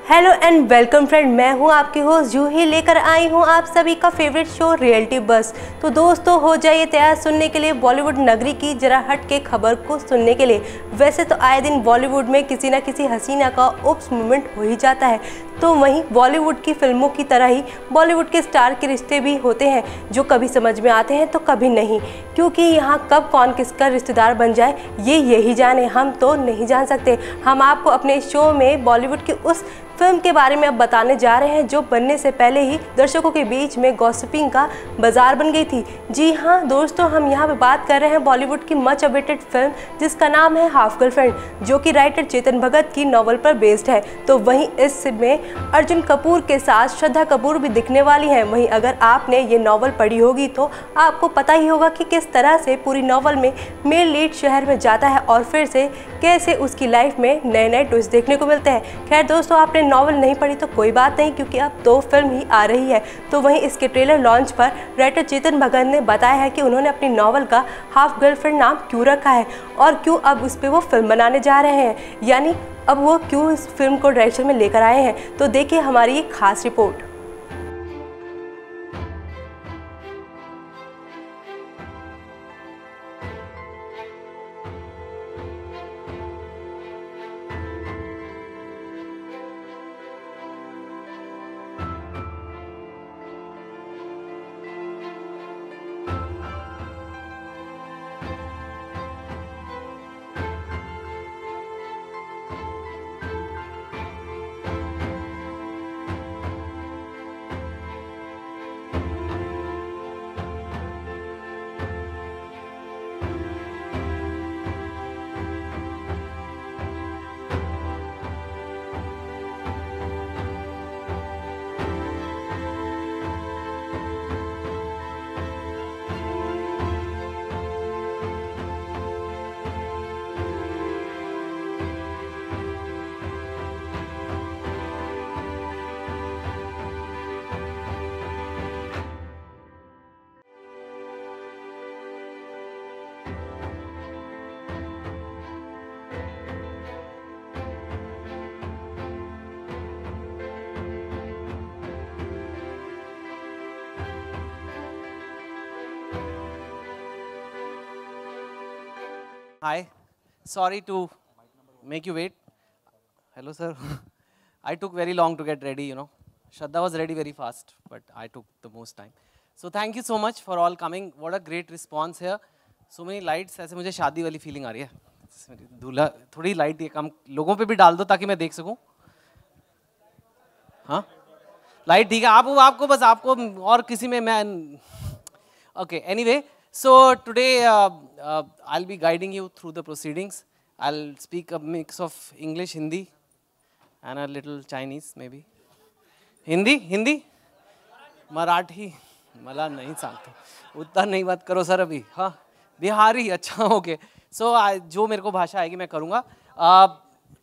Hello and welcome friend, मैं हूं आपकी होस्ट जूही, लेकर आई हूं आप सभी का फेवरेट शो रियलिटी बस। तो दोस्तों हो जाइए तैयार सुनने के लिए बॉलीवुड नगरी की जरा हट के खबर को सुनने के लिए। वैसे तो आए दिन बॉलीवुड में किसी ना किसी हसीना का उप्स मोमेंट हो ही जाता है, तो वहीं बॉलीवुड की फिल्मों की तरह ही बॉलीवुड के स्टार के रिश्ते भी होते हैं जो कभी समझ में आते हैं तो कभी नहीं, क्योंकि यहाँ कब कौन किसका रिश्तेदार बन जाए ये यही जाने, हम तो नहीं जान सकते। हम आपको अपने शो में बॉलीवुड की उस फिल्म के बारे में अब बताने जा रहे हैं जो बनने से पहले ही दर्शकों के बीच में गॉसिपिंग का बाजार बन गई थी। जी हाँ दोस्तों, हम यहाँ पे बात कर रहे हैं बॉलीवुड की मच अवेटेड फिल्म जिसका नाम है हाफ गर्लफ्रेंड, जो कि राइटर चेतन भगत की नॉवल पर बेस्ड है। तो वहीं इसमें अर्जुन कपूर के साथ श्रद्धा कपूर भी दिखने वाली हैं। वहीं अगर आपने ये नॉवल पढ़ी होगी तो आपको पता ही होगा कि किस तरह से पूरी नॉवल में मेन लीड शहर में जाता है और फिर से कैसे उसकी लाइफ में नए नए ट्विस्ट देखने को मिलते हैं। खैर दोस्तों, आपने नॉवल नहीं पढ़ी तो कोई बात नहीं, क्योंकि अब तो फिल्म ही आ रही है। तो वहीं इसके ट्रेलर लॉन्च पर राइटर चेतन भगत ने बताया है कि उन्होंने अपनी नॉवल का हाफ गर्लफ्रेंड नाम क्यों रखा है और क्यों अब उस पर वो फिल्म बनाने जा रहे हैं, यानी अब वो क्यों इस फिल्म को डायरेक्शन में लेकर आए हैं। तो देखिए हमारी ये खास report. Hi, sorry to make you wait. Hello, sir. I took very long to get ready, you know. Shraddha was ready very fast, but I took the most time. So thank you so much for all coming. What a great response here. So many lights. ऐसे मुझे शादी वाली feeling आ रही है. दूल्हा थोड़ी light ये कम लोगों पे भी डाल दो ताकि मैं देख सकूं. हाँ? Light ठीक है. आपको बस आपको और किसी में मैं. Okay. Anyway. So today I'll be guiding you through the proceedings. I'll speak a mix of English, Hindi and a little Chinese maybe. Hindi? Marathi? मला नहीं सांगतो. उतना नहीं बात करो सर अभी. हाँ, बिहारी अच्छा ओके. So जो मेरे को भाषा आएगी मैं करूँगा.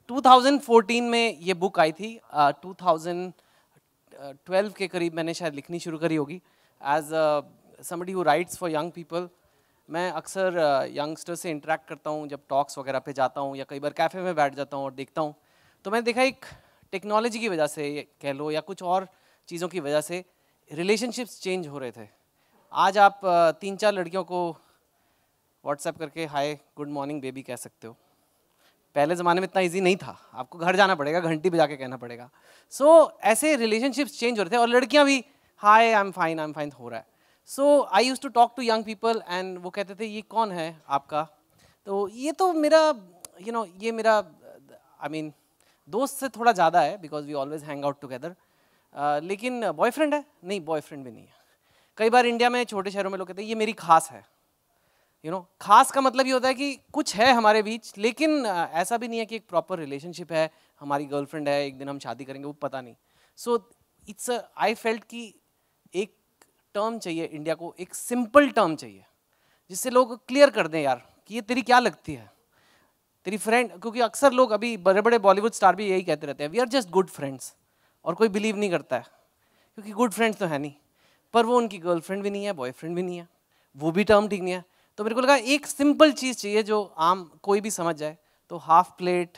2014 में ये बुक आई थी. 2012 के करीब मैंने शायद लिखनी शुरू करी होगी. As somebody who writes for young people, मैं अक्सर यंगस्टर से इंटरेक्ट करता हूँ जब टॉक्स वगैरह पे जाता हूँ या कई बार कैफ़े में बैठ जाता हूँ और देखता हूँ, तो मैंने देखा एक टेक्नोलॉजी की वजह से कह लो या कुछ और चीज़ों की वजह से रिलेशनशिप्स चेंज हो रहे थे. आज आप 3-4 लड़कियों को व्हाट्सएप करके हाय गुड मॉर्निंग बेबी कह सकते हो. पहले ज़माने में इतना ईजी नहीं था, आपको घर जाना पड़ेगा, घंटी बजा के कहना पड़ेगा. सो ऐसे रिलेशनशिप्स चेंज हो रहे थे और लड़कियाँ भी हाय आई एम फाइन हो रहा है. So I use to talk to young people and वो कहते थे ये कौन है आपका. तो ये तो मेरा ये मेरा आई मीन दोस्त से थोड़ा ज़्यादा है because we always hang out together. लेकिन बॉयफ्रेंड है नहीं, बॉयफ्रेंड भी नहीं है. कई बार इंडिया में छोटे शहरों में लोग कहते हैं ये मेरी खास है. खास का मतलब ये होता है कि कुछ है हमारे बीच, लेकिन ऐसा भी नहीं है कि एक प्रॉपर रिलेशनशिप है, हमारी गर्लफ्रेंड है, एक दिन हम शादी करेंगे, वो पता नहीं. सो इट्स आई फेल्ट कि एक टर्म चाहिए इंडिया को, एक सिंपल टर्म चाहिए जिससे लोग क्लियर कर दें यार कि ये तेरी क्या लगती है, तेरी फ्रेंड. क्योंकि अक्सर लोग अभी बड़े बड़े बॉलीवुड स्टार भी यही कहते रहते हैं we are just good friends, और कोई बिलीव नहीं करता है क्योंकि गुड फ्रेंड्स तो है नहीं, पर वो उनकी गर्लफ्रेंड भी नहीं है, बॉयफ्रेंड भी नहीं है, वो भी टर्म ठीक नहीं है. तो मेरे को लगा एक सिंपल चीज़ चाहिए जो आम कोई भी समझ जाए. तो हाफ प्लेट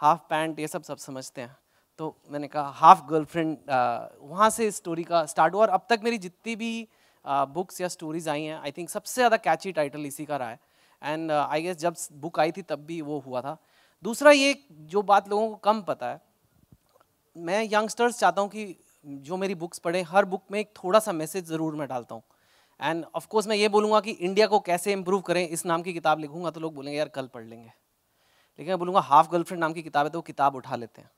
हाफ पैंट ये सब समझते हैं, तो मैंने कहा हाफ गर्लफ्रेंड, वहाँ से स्टोरी का स्टार्ट हुआ। और अब तक मेरी जितनी भी बुक्स या स्टोरीज आई हैं, आई थिंक सबसे ज़्यादा कैची टाइटल इसी का रहा है। एंड आई गेस जब बुक आई थी तब भी वो हुआ था। दूसरा ये जो बात लोगों को कम पता है, मैं यंगस्टर्स चाहता हूँ कि जो मेरी बुक्स पढ़ें, हर बुक में एक थोड़ा सा मैसेज ज़रूर मैं डालता हूँ। एंड ऑफ कोर्स मैं ये बोलूँगा कि इंडिया को कैसे इम्प्रूव करें, इस नाम की किताब लिखूँगा तो लोग बोलेंगे यार कल पढ़ लेंगे, लेकिन मैं बोलूँगा हाफ गर्लफ्रेंड नाम की किताब है तो वो किताब उठा लेते हैं।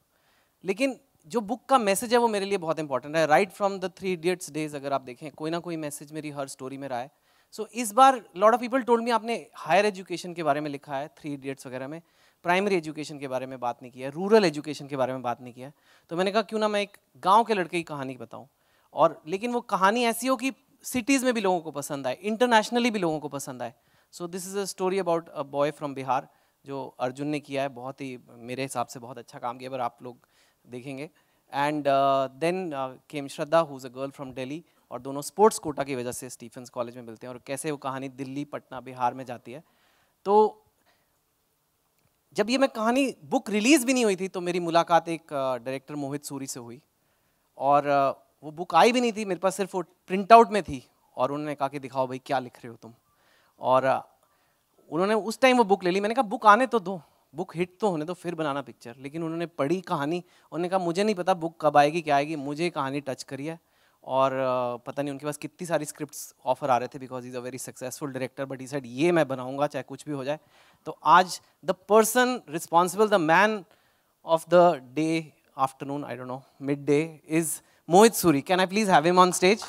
लेकिन जो बुक का मैसेज है वो मेरे लिए बहुत इंपॉर्टेंट है। Right from the 3 idiots days अगर आप देखें, कोई ना कोई मैसेज मेरी हर स्टोरी में रहा है। सो इस बार lot of people told me आपने हायर एजुकेशन के बारे में लिखा है 3 इडियट्स वगैरह में, प्राइमरी एजुकेशन के बारे में बात नहीं किया है, रूरल एजुकेशन के बारे में बात नहीं किया है। तो मैंने कहा क्यों ना मैं एक गाँव के लड़के की कहानी बताऊँ, और लेकिन वो कहानी ऐसी हो कि सिटीज़ में भी लोगों को पसंद आए, इंटरनेशनली भी लोगों को पसंद आए। So this is a story about a boy from Bihar जो अर्जुन ने किया है। बहुत ही मेरे हिसाब से बहुत अच्छा काम किया, पर आप लोग देखेंगे। And then came Shraddha who is a girl from Delhi, और दोनों स्पोर्ट्स कोटा की वजह से स्टीफेंस कॉलेज में मिलते हैं, और कैसे वो कहानी दिल्ली, पटना, बिहार में जाती है। तो जब ये मैं कहानी बुक रिलीज़ भी नहीं हुई थी तो मेरी मुलाकात एक डायरेक्टर मोहित सूरी से हुई, और वो बुक आई भी नहीं थी मेरे पास, सिर्फ वो प्रिंट आउट में थी, और उन्होंने कहा कि दिखाओ भाई क्या लिख रहे हो तुम। और उन्होंने उस टाइम वो बुक ले ली। मैंने कहा बुक आने तो दो, बुक हिट तो होने दो, फिर बनाना पिक्चर। लेकिन उन्होंने पढ़ी कहानी, उन्होंने कहा मुझे नहीं पता बुक कब आएगी क्या आएगी, मुझे कहानी टच करी है। और पता नहीं उनके पास कितनी सारी स्क्रिप्ट्स ऑफर आ रहे थे, because is a very successful director, but he said ये मैं बनाऊंगा चाहे कुछ भी हो जाए। तो आज the person responsible, the man of the day, afternoon, I don't know, mid day, is Mohit Suri. Can I please have him on stage?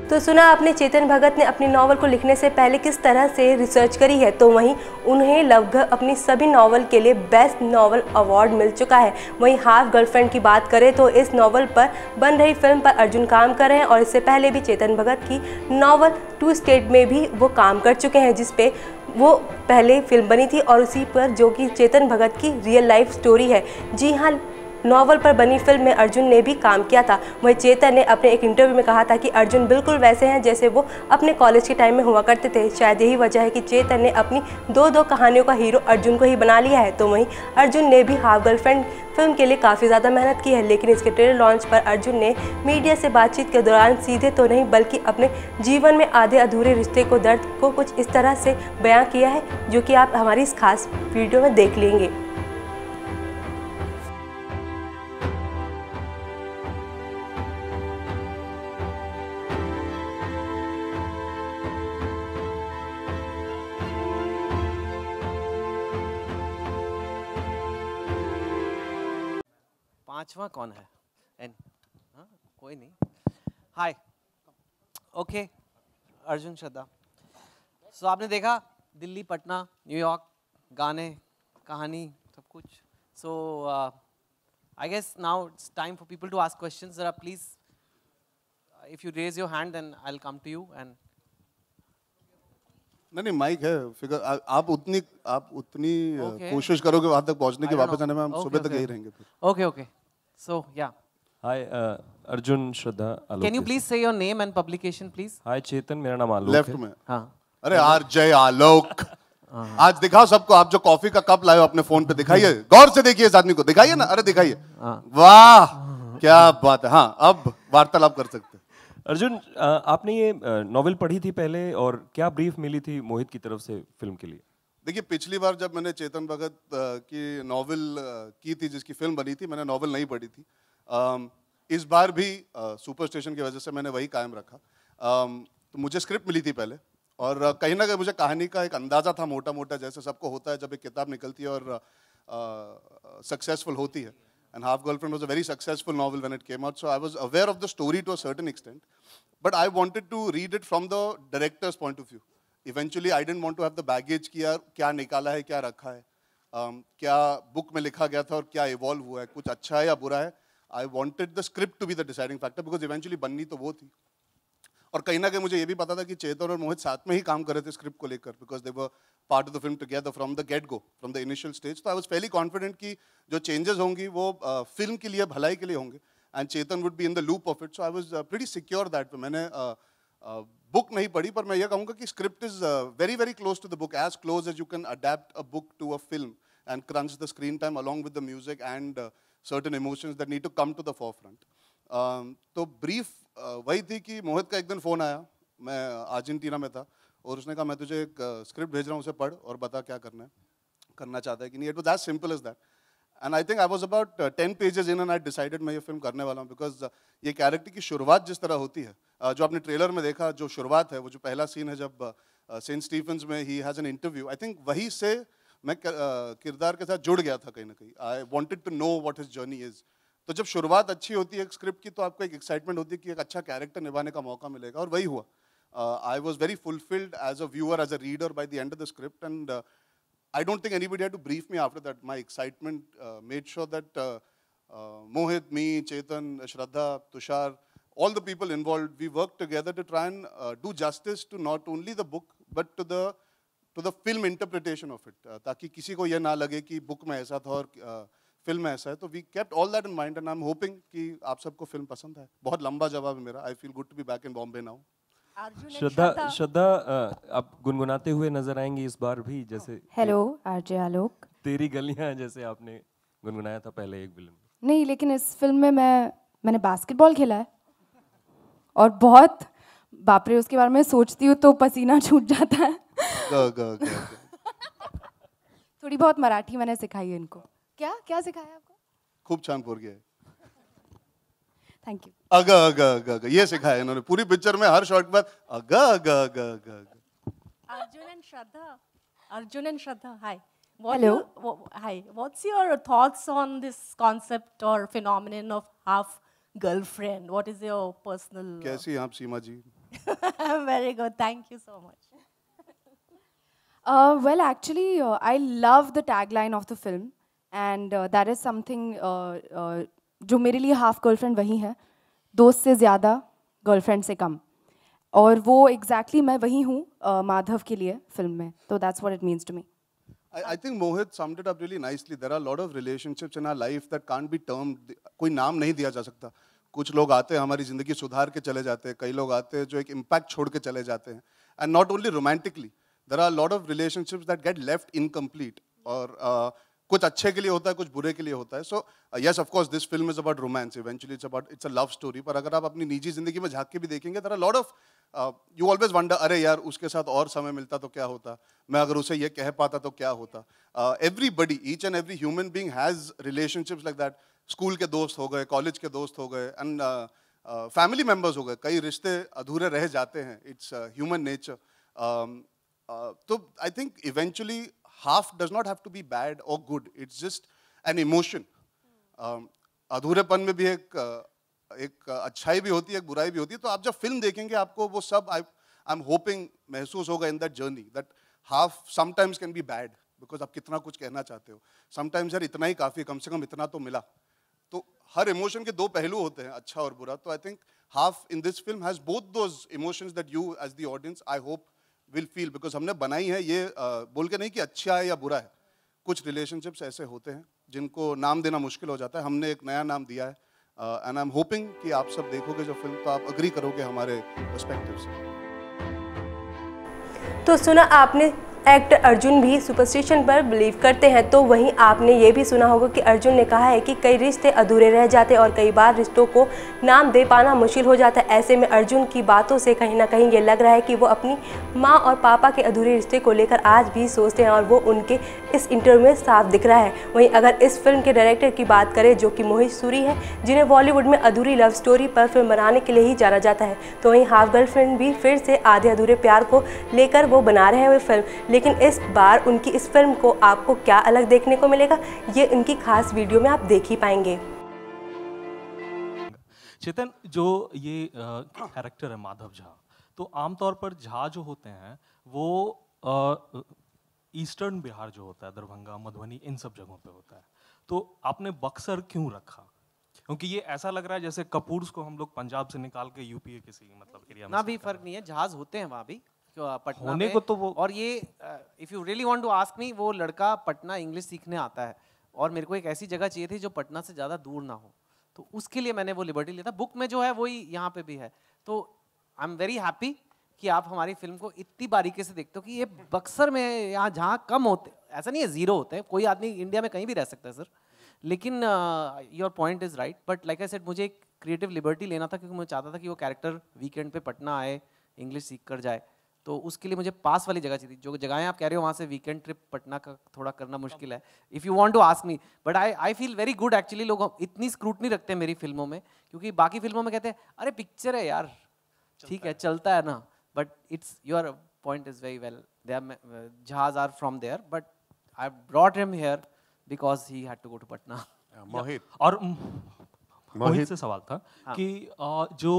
तो सुना आपने चेतन भगत ने अपनी नावल को लिखने से पहले किस तरह से रिसर्च करी है, तो वहीं उन्हें लगभग अपनी सभी नावल के लिए बेस्ट नावल अवार्ड मिल चुका है। वहीं हाफ गर्लफ्रेंड की बात करें तो इस नावल पर बन रही फिल्म पर अर्जुन काम कर रहे हैं, और इससे पहले भी चेतन भगत की नावल 2 स्टेट में भी वो काम कर चुके हैं, जिसपे वो पहले फिल्म बनी थी, और उसी पर जो कि चेतन भगत की रियल लाइफ स्टोरी है। जी हाँ, नॉवल पर बनी फिल्म में अर्जुन ने भी काम किया था। वहीं चेतन ने अपने एक इंटरव्यू में कहा था कि अर्जुन बिल्कुल वैसे हैं जैसे वो अपने कॉलेज के टाइम में हुआ करते थे। शायद यही वजह है कि चेतन ने अपनी 2 कहानियों का हीरो अर्जुन को ही बना लिया है। तो वहीं अर्जुन ने भी हाफ गर्लफ्रेंड फिल्म के लिए काफ़ी ज़्यादा मेहनत की है, लेकिन इसके ट्रेलर लॉन्च पर अर्जुन ने मीडिया से बातचीत के दौरान सीधे तो नहीं बल्कि अपने जीवन में आधे अधूरे रिश्ते को, दर्द को कुछ इस तरह से बयां किया है, जो कि आप हमारी इस खास वीडियो में देख लेंगे। पांचवा कौन है? एन? हाँ, कोई नहीं। हाय, ओके, अर्जुन, श्रद्धा। सो आपने देखा दिल्ली, पटना, न्यूयॉर्क, गाने, कहानी, सब कुछ। So I guess now it's time for people to ask questions. जरा please, if you raise your hand then I will come to you. And नहीं माइक है, फिगर आप उतनी कोशिश करोगे वहां तक पहुंचने की, वापस आने में हम सुबह तक यही रहेंगे फिर। Okay, so yeah. Hi, Arjun, Shraddha, Alok. Can you please say your name and publication, please? Hi, Chetan, मेरा नाम आलोक है। लेफ्ट में। हाँ। अरे आरजे आलोक, आज दिखाओ सबको, आप जो कॉफी का कप लाए हो अपने फोन पे दिखाइए, गौर से देखिए इस आदमी को, दिखाइए ना, अरे दिखाइए। वाह क्या बात है। हाँ, अब वार्तालाप कर सकते हैं। अर्जुन, आपने ये नॉवेल पढ़ी थी पहले, और क्या ब्रीफ मिली थी मोहित की तरफ से फिल्म के लिए? देखिए, पिछली बार जब मैंने चेतन भगत की नॉवेल की थी, जिसकी फिल्म बनी थी, मैंने नॉवेल नहीं पढ़ी थी। इस बार भी सुपर स्टेशन की वजह से मैंने वही कायम रखा। तो मुझे स्क्रिप्ट मिली थी पहले, और कहीं ना कहीं मुझे कहानी का एक अंदाज़ा था मोटा मोटा, जैसे सबको होता है जब एक किताब निकलती है और सक्सेसफुल होती है। And Half Girlfriend was a very successful novel when it came out, so I was aware of the story to a certain extent, but I wanted to read it from the director's point of view. Eventually I didn't want to have the baggage कि यार क्या निकाला है, क्या रखा है, क्या book में लिखा गया था और क्या इवॉल्व हुआ है, कुछ अच्छा है या बुरा है। I wanted the script to be the deciding factor, because eventually बननी तो वो थी। और कहीं ना कहीं मुझे ये भी पता था कि चेतन और मोहित साथ में ही काम कर रहे थे स्क्रिप्ट को लेकर, because they were part of the film together from the get go, from the initial stage. तो आई वाज फेयरली कॉन्फिडेंट कि जो चेंजेस होंगी वो फिल्म के लिए, भलाई के लिए होंगे। and Chetan would be in the loop of it. So I was pretty secure that way. मैंने book नहीं पढ़ी, पर मैं ये कहूँगा कि script is very very close to the book, as close as you can adapt a book to a film and crunch the screen time along with the music and certain emotions that need to come to the forefront. तो brief वही थी कि मोहित का एक दिन phone आया, मैं Argentina में था, और उसने कहा मैं तुझे एक स्क्रिप्ट भेज रहा हूँ, उसे पढ़ और बता क्या करना चाहता है कि नहीं. It was as simple as that. And I think I was about 10 pages in and I decided मैं ये फिल्म करने वाला हूँ, because ये कैरेक्टर की शुरुआत जिस तरह होती है, जो आपने ट्रेलर में देखा, जो शुरुआत है, वो जो पहला सीन है जब सेंट स्टीफन्स में he has an interview, I think वही से मैं किरदार के साथ जुड़ गया था कहीं ना कहीं. I wanted to know what his journey is. तो जब शुरुआत अच्छी होती है एक स्क्रिप्ट की, तो आपको एक एक्साइटमेंट होती है कि एक अच्छा कैरेक्टर निभाने का मौका मिलेगा, और वही हुआ. I was very fulfilled as a viewer, as a reader by the end of the script, and I don't think anybody had to brief me after that. My excitement made sure that Mohit, me, Chetan, Shraddha, Tushar, all the people involved, we worked together to try and do justice to not only the book but to the film interpretation of it, ताकि किसी को ये ना लगे कि book में ऐसा था और फिल्म में ऐसा है. तो we kept all that in mind and I'm hoping कि आप सबको फिल्म पसंद आए. बहुत लंबा जवाब है मेरा. I feel good to be back in Bombay now. श्रद्धा, आप गुनगुनाते हुए नजर आएंगी इस बार भी, जैसे हेलो आरजे आलोक. तेरी गलियां जैसे आपने गुनगुनाया था पहले एक फिल्म. नहीं, लेकिन इस फिल्म में मैंने बास्केटबॉल खेला है और बहुत, बाप रे, उसके बारे में सोचती हूँ तो पसीना छूट जाता है. थोड़ी बहुत मराठी मैंने सिखाई है इनको. क्या सिखाया आपको? खूब छान पोर गया. Thank you. अगा अगा अगा अगा ये सिखाया इन्होंने पूरी पिक्चर में, हर शॉट के बाद अगा अगा अगा अगा. Arjun and Shraddha, hi. Hello. Hi. What's your thoughts on this concept or phenomenon of half girlfriend? What is your personal? कैसी आप सीमा जी? Very good. Thank you so much. Well, actually, I love the tagline of the film, and that is something जो मेरे लिए half girlfriend वही है, दोस्त से ज़्यादा, गर्लफ्रेंड से कम. और वो एग्जैक्टली मैं वही हूँ माधव के लिए फिल्म में. तो that's what it means to me. I think Mohit summed it up really nicely. There are a lot of relationships in our life that can't be termed. कोई नाम नहीं दिया जा सकता. कुछ लोग आते हैं हमारी ज़िंदगी सुधार के चले जाते हैं, कई लोग आते हैं जो एक इम्पैक्ट छोड़ के चले जाते हैं. And not only romantically, there are a lot of relationships that get left incomplete. और कुछ अच्छे के लिए होता है, कुछ बुरे के लिए होता है. So yes, of course, this film is about romance. Eventually, it's a love story. पर अगर आप अपनी निजी ज़िंदगी में झाँक के भी देखेंगे, there are a lot of you always wonder, अरे यार उसके साथ और समय मिलता तो क्या होता, मैं अगर उसे ये कह पाता तो क्या होता. Everybody, each and every human being has relationships like that. School के दोस्त हो गए, कॉलेज के दोस्त हो गए, एंड फैमिली मेम्बर्स हो गए. कई रिश्ते अधूरे रह जाते हैं. It's human nature. तो I think eventually half does not have to be bad or good. It's just an emotion. अधूरेपन में भी एक अच्छाई भी होती है, एक बुराई भी होती है. तो आप जब फिल्म देखेंगे आपको वो सब आई एम होपिंग महसूस होगा in that journey, that half sometimes can be bad because आप कितना कुछ कहना चाहते हो. समटाइम्स यार इतना ही काफ़ी, कम से कम इतना तो मिला. तो हर इमोशन के दो पहलू होते हैं, अच्छा और बुरा. तो I think Half in this film has both those emotions that you as the audience I hope will feel, because हमने बनाई है ये बोल के नहीं कि अच्छा है या बुरा है. कुछ रिलेशनशिप्स ऐसे होते हैं जिनको नाम देना मुश्किल हो जाता है. हमने एक नया नाम दिया है, एंड आई एम होपिंग कि आप सब देखोगे जो फिल्म तो आप अग्री करोगे हमारे पर्सपेक्टिव से. तो सुना आपने, एक्टर अर्जुन भी सुपरस्टिशन पर बिलीव करते हैं. तो वहीं आपने ये भी सुना होगा कि अर्जुन ने कहा है कि कई रिश्ते अधूरे रह जाते हैं और कई बार रिश्तों को नाम दे पाना मुश्किल हो जाता है. ऐसे में अर्जुन की बातों से कहीं ना कहीं ये लग रहा है कि वो अपनी माँ और पापा के अधूरे रिश्ते को लेकर आज भी सोचते हैं, और वो उनके इस इंटरव्यू में साफ दिख रहा है. वहीं अगर इस फिल्म के डायरेक्टर की बात करें जो कि मोहित सूरी है, जिन्हें बॉलीवुड में अधूरी लव स्टोरी पर फिल्म बनाने के लिए ही जाना जाता है, तो वहीं हाफ गर्लफ्रेंड भी फिर से आधे अधूरे प्यार को लेकर वो बना रहे हैं वो फिल्म. लेकिन इस बार उनकी इस फिल्म को आपको क्या अलग देखने को मिलेगा, ये उनकी खास वीडियो में आप देख ही पाएंगे. चेतन, जो ये कैरेक्टर है माधव झा, तो आमतौर पर झा जो होते हैं वो ईस्टर्न बिहार जो होता है, दरभंगा, मधुबनी, इन सब जगहों पे होता है. तो आपने बक्सर क्यों रखा? क्योंकि ये ऐसा लग रहा है जैसे कपूर्स को हम लोग पंजाब से निकाल के यूपी के किसी मतलब एरिया में. ना भी फर्क नहीं है, जहाज होते हैं वहाँ भी पटना होने में. को तो वो, और ये if you really want to ask me, वो लड़का पटना इंग्लिश सीखने आता है और मेरे को एक ऐसी जगह चाहिए थी जो पटना से ज़्यादा दूर ना हो. तो उसके लिए मैंने वो लिबर्टी लिया था। बुक में जो है वही यहाँ पे भी है। तो आई एम वेरी हैप्पी कि आप हमारी फिल्म को इतनी बारीकी से देखते हो कि ये बक्सर में यहाँ जहाँ कम होते, ऐसा नहीं है ज़ीरो होते हैं, कोई आदमी इंडिया में कहीं भी रह सकता है सर, लेकिन your point is right. But like I said, मुझे एक क्रिएटिव लिबर्टी लेना था क्योंकि मैं चाहता था कि वो कैरेक्टर वीकेंड पे पटना आए, इंग्लिश सीख कर जाए। तो उसके लिए मुझे पास वाली जगह चाहिए थी। जो जगहें आप कह रहे हो वहाँ से वीकेंड ट्रिप पटना का थोड़ा करना मुश्किल है, if you want to ask me. But I feel very good actually. लोग इतनी स्क्रूटनी रखते हैं मेरी फिल्मों में, क्योंकि बाकी फिल्मों में कहते हैं अरे पिक्चर है यार, ठीक है चलता है ना, but it's your point is very well. जहाज are from there, but I brought him here because he had to go to Patna. Mohit, और मोहित से सवाल था कि जो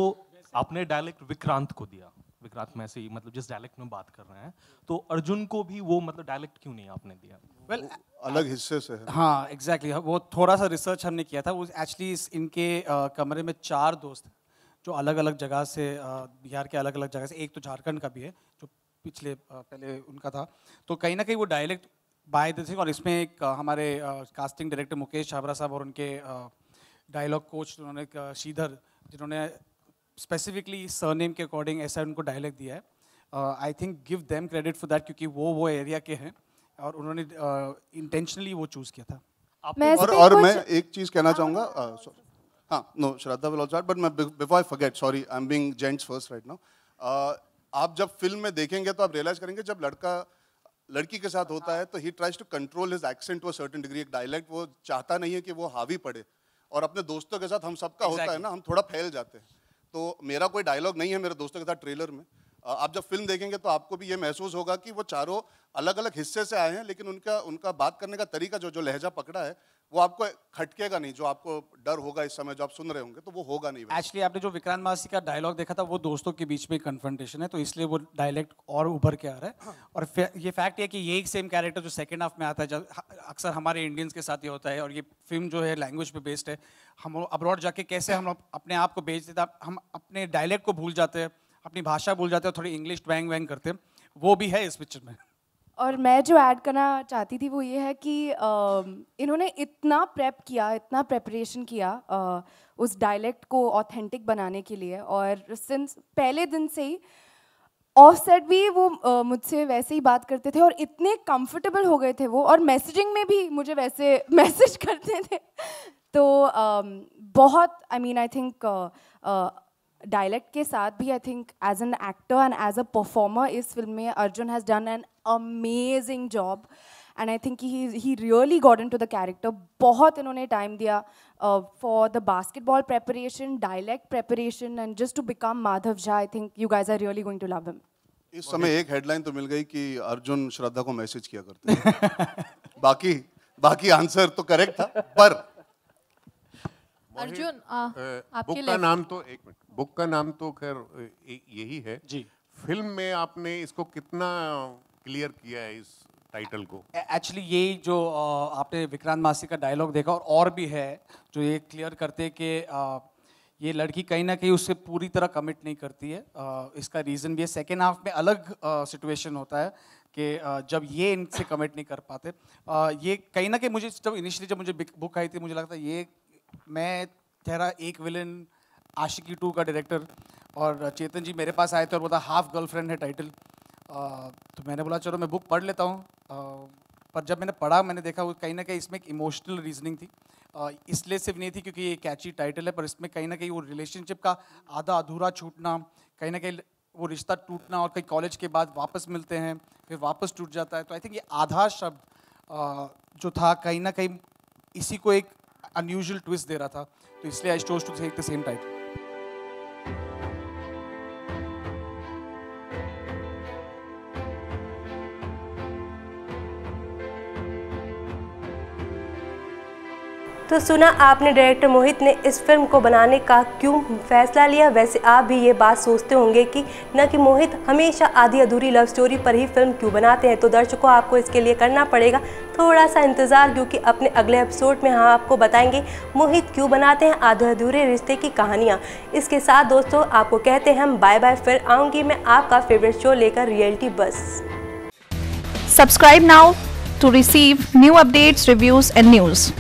आपने डायलेक्ट विक्रांत को दिया, विक्रांत में से ही मतलब जिस डायलेक्ट में बात कर रहे हैं, तो अर्जुन को भी वो मतलब डायलेक्ट क्यों नहीं आपने दिया? well, अलग हिस्से से है। हाँ एग्जैक्टली वो थोड़ा सा रिसर्च हमने किया था। वो एक्चुअली इनके कमरे में 4 दोस्त हैं जो अलग अलग जगह से, बिहार के अलग अलग जगह से, एक तो झारखंड का भी है जो पिछले पहले उनका था। तो कहीं ना कहीं वो डायलेक्ट बाय द थिंग, और इसमें एक हमारे कास्टिंग डायरेक्टर मुकेश छाबरा साहब और उनके डायलॉग कोच उन्होंने श्रीधर, जिन्होंने स्पेसिफिकली सरनेम के अकॉर्डिंग ऐसा उनको डायलॉग दिया है। I think give them credit for that, क्योंकि वो एरिया के हैं और उन्होंने इंटेंशनली वो चूज़ किया था। और मैं एक चीज़ कहना चाहूँगा, हाँ no Shraddha will also, but मैं before I forget, sorry I am being gents first right now. आप जब फिल्म में देखेंगे तो आप रियलाइज करेंगे जब लड़का लड़की के साथ होता है तो he tries to control his accent to a certain degree. एक डायलेक्ट वो चाहता नहीं है कि वो हावी पड़े, और अपने दोस्तों के साथ हम सबका होता है ना, हम थोड़ा फैल जाते हैं। तो मेरा कोई डायलॉग नहीं है मेरे दोस्तों के साथ ट्रेलर में। आप जब फिल्म देखेंगे तो आपको भी ये महसूस होगा कि वो चारों अलग अलग हिस्से से आए हैं, लेकिन उनका बात करने का तरीका जो लहजा पकड़ा है वो आपको खटकेगा नहीं। जो आपको डर होगा इस समय जो आप सुन रहे होंगे तो वो होगा नहीं। एक्चुअली आपने जो विक्रांत मासी का डायलॉग देखा था वो दोस्तों के बीच में कन्फ्रंटेशन है, तो इसलिए वो डायलेक्ट और उभर के आ रहा है। और ये फैक्ट है कि ये एक सेम कैरेक्टर जो सेकंड हाफ में आता है, जब अक्सर हमारे इंडियंस के साथ ही होता है, और ये फिल्म जो है लैंग्वेज पे बेस्ड है। हम अब्रॉड जाके कैसे हम अपने आप को बेच देते, हम अपने डायलेक्ट को भूल जाते हैं, अपनी भाषा भूल जाते हैं, थोड़ी इंग्लिश बैंग वैंग करते हैं, वो भी है इस पिक्चर में। और मैं जो ऐड करना चाहती थी वो ये है कि इन्होंने इतना प्रेप किया, इतना प्रेपरेशन किया उस डायलेक्ट को ऑथेंटिक बनाने के लिए, और सिंस पहले दिन से ही ऑफ सेट भी वो मुझसे वैसे ही बात करते थे और इतने कंफर्टेबल हो गए थे वो, और मैसेजिंग में भी मुझे वैसे मैसेज करते थे। तो बहुत I mean I think dialect के साथ भी I think as an actor and as a performer इस फिल्म में Arjun has done an amazing job, and I think he really got into the character. बहुत इन्होंने टाइम दिया for the basketball preparation, dialect preparation, and just to become Madhav Jha. I think you guys are really going to love him. इस समय एक headline तो मिल गई कि अर्जुन श्रद्धा को मैसेज किया करते हैं। बाकी आंसर तो करेक्ट था, पर अर्जुन बुक का नाम तो एक मिनट, बुक का नाम तो खैर यही है जी। फिल्म में आपने इसको कितना क्लियर किया है इस टाइटल को? एक्चुअली ये जो आपने विक्रांत मासी का डायलॉग देखा और भी है जो ये क्लियर करते हैं कि ये लड़की कहीं ना कहीं उससे पूरी तरह कमिट नहीं करती है। इसका रीज़न भी है, सेकेंड हाफ में अलग सिचुएशन होता है कि जब ये इनसे कमिट नहीं कर पाते। ये कहीं ना कहीं मुझे जब मुझे बुक आई थी मुझे लगता ये मैं ठहरा एक विलन आशिकी 2 का डायरेक्टर, और चेतन जी मेरे पास आए थे और बोला हाफ गर्लफ्रेंड है टाइटल। तो मैंने बोला चलो मैं बुक पढ़ लेता हूँ। पर जब मैंने पढ़ा मैंने देखा वो कहीं ना कहीं इसमें एक इमोशनल रीजनिंग थी। इसलिए सिर्फ नहीं थी क्योंकि ये कैची टाइटल है, पर इसमें कहीं ना कहीं वो रिलेशनशिप का आधा अधूरा छूटना, कहीं ना कहीं वो रिश्ता टूटना, और कहीं कॉलेज के बाद वापस मिलते हैं फिर वापस टूट जाता है। तो आई थिंक ये आधा शब्द जो था कहीं ना कहीं इसी को एक अनयूजुअल ट्विस्ट दे रहा था, तो इसलिए I chose to take the same title. तो सुना आपने डायरेक्टर मोहित ने इस फिल्म को बनाने का क्यों फैसला लिया। वैसे आप भी ये बात सोचते होंगे कि न कि मोहित हमेशा आधी अधूरी लव स्टोरी पर ही फिल्म क्यों बनाते हैं। तो दर्शकों आपको इसके लिए करना पड़ेगा थोड़ा सा इंतज़ार, क्योंकि अपने अगले एपिसोड में हम आपको बताएंगे मोहित क्यों बनाते हैं आधे अधूरे रिश्ते की कहानियाँ। इसके साथ दोस्तों आपको कहते हैं हम बाय बाय। फिर आऊँगी मैं आपका फेवरेट शो लेकर, रियलिटी बस। Subscribe now to receive new updates, reviews and news.